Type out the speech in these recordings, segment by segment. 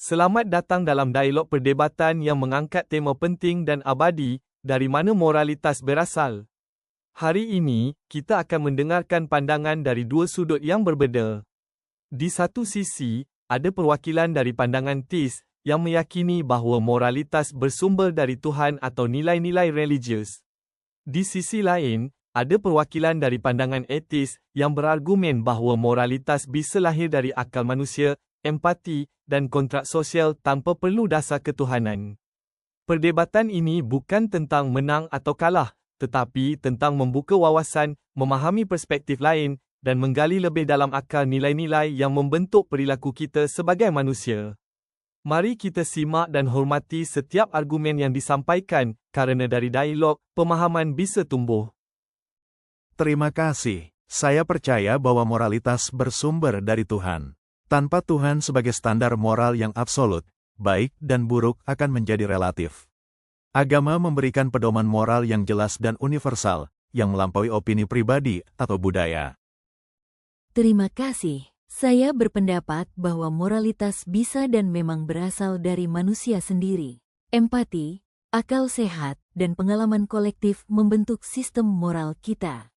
Selamat datang dalam dialog perdebatan yang mengangkat tema penting dan abadi, dari mana moralitas berasal. Hari ini, kita akan mendengarkan pandangan dari dua sudut yang berbeza. Di satu sisi, ada perwakilan dari pandangan teis, yang meyakini bahawa moralitas bersumber dari Tuhan atau nilai-nilai religius. Di sisi lain, ada perwakilan dari pandangan etis, yang berargumen bahawa moralitas bisa lahir dari akal manusia, empati, dan kontrak sosial tanpa perlu dasar ketuhanan. Perdebatan ini bukan tentang menang atau kalah, tetapi tentang membuka wawasan, memahami perspektif lain, dan menggali lebih dalam akar nilai-nilai yang membentuk perilaku kita sebagai manusia. Mari kita simak dan hormati setiap argumen yang disampaikan, kerana dari dialog, pemahaman bisa tumbuh. Terima kasih. Saya percaya bahwa moralitas bersumber dari Tuhan. Tanpa Tuhan sebagai standar moral yang absolut, baik dan buruk akan menjadi relatif. Agama memberikan pedoman moral yang jelas dan universal, yang melampaui opini pribadi atau budaya. Terima kasih. Saya berpendapat bahwa moralitas bisa dan memang berasal dari manusia sendiri. Empati, akal sehat, dan pengalaman kolektif membentuk sistem moral kita.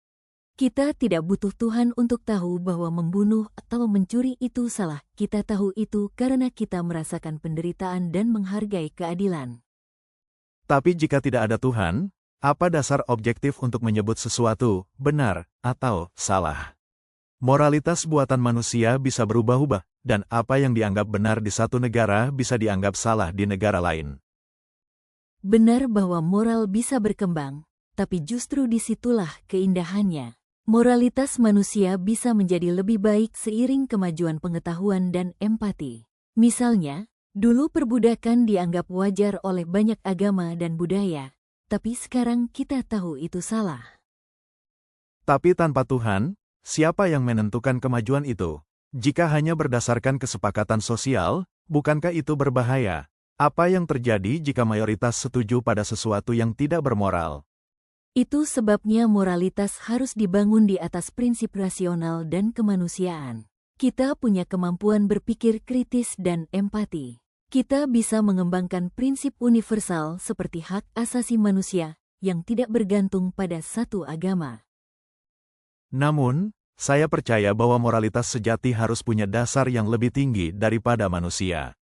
Kita tidak butuh Tuhan untuk tahu bahwa membunuh atau mencuri itu salah. Kita tahu itu karena kita merasakan penderitaan dan menghargai keadilan. Tapi jika tidak ada Tuhan, apa dasar objektif untuk menyebut sesuatu benar atau salah? Moralitas buatan manusia bisa berubah-ubah, dan apa yang dianggap benar di satu negara bisa dianggap salah di negara lain. Benar bahwa moral bisa berkembang, tapi justru disitulah keindahannya. Moralitas manusia bisa menjadi lebih baik seiring kemajuan pengetahuan dan empati. Misalnya, dulu perbudakan dianggap wajar oleh banyak agama dan budaya, tapi sekarang kita tahu itu salah. Tapi tanpa Tuhan, siapa yang menentukan kemajuan itu? Jika hanya berdasarkan kesepakatan sosial, bukankah itu berbahaya? Apa yang terjadi jika mayoritas setuju pada sesuatu yang tidak bermoral? Itu sebabnya moralitas harus dibangun di atas prinsip rasional dan kemanusiaan. Kita punya kemampuan berpikir kritis dan empati. Kita bisa mengembangkan prinsip universal seperti hak asasi manusia, yang tidak bergantung pada satu agama. Namun, saya percaya bahwa moralitas sejati harus punya dasar yang lebih tinggi daripada manusia.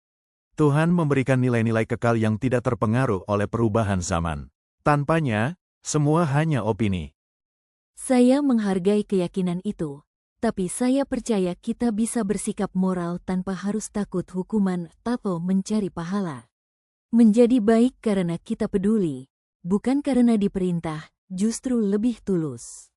Tuhan memberikan nilai-nilai kekal yang tidak terpengaruh oleh perubahan zaman. Tanpanya, semua hanya opini. Saya menghargai keyakinan itu, tapi saya percaya kita bisa bersikap moral tanpa harus takut hukuman atau mencari pahala. Menjadi baik karena kita peduli, bukan karena diperintah, justru lebih tulus.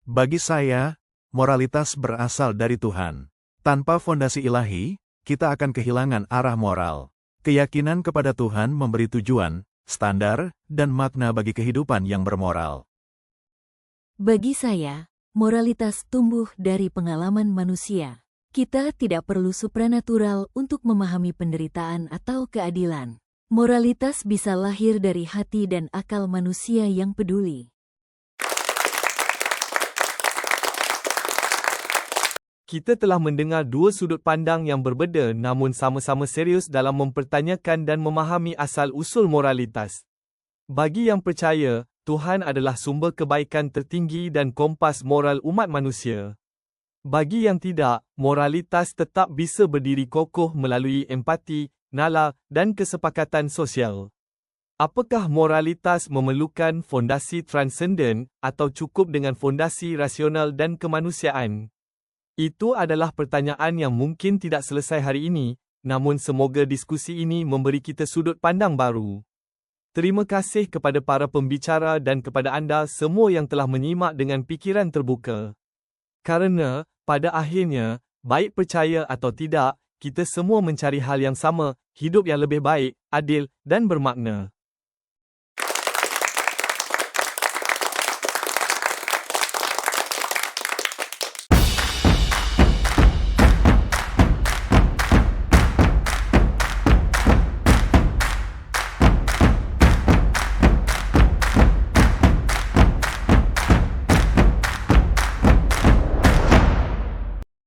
Bagi saya, moralitas berasal dari Tuhan. Tanpa fondasi ilahi, kita akan kehilangan arah moral. Keyakinan kepada Tuhan memberi tujuan, standar, dan makna bagi kehidupan yang bermoral. Bagi saya, moralitas tumbuh dari pengalaman manusia. Kita tidak perlu supranatural untuk memahami penderitaan atau keadilan. Moralitas bisa lahir dari hati dan akal manusia yang peduli. Kita telah mendengar dua sudut pandang yang berbeza namun sama-sama serius dalam mempertanyakan dan memahami asal-usul moralitas. Bagi yang percaya, Tuhan adalah sumber kebaikan tertinggi dan kompas moral umat manusia. Bagi yang tidak, moralitas tetap bisa berdiri kokoh melalui empati, nalar, dan kesepakatan sosial. Apakah moralitas memerlukan fondasi transenden atau cukup dengan fondasi rasional dan kemanusiaan? Itu adalah pertanyaan yang mungkin tidak selesai hari ini, namun semoga diskusi ini memberi kita sudut pandang baru. Terima kasih kepada para pembicara dan kepada anda semua yang telah menyimak dengan fikiran terbuka. Karena, pada akhirnya, baik percaya atau tidak, kita semua mencari hal yang sama, hidup yang lebih baik, adil, dan bermakna.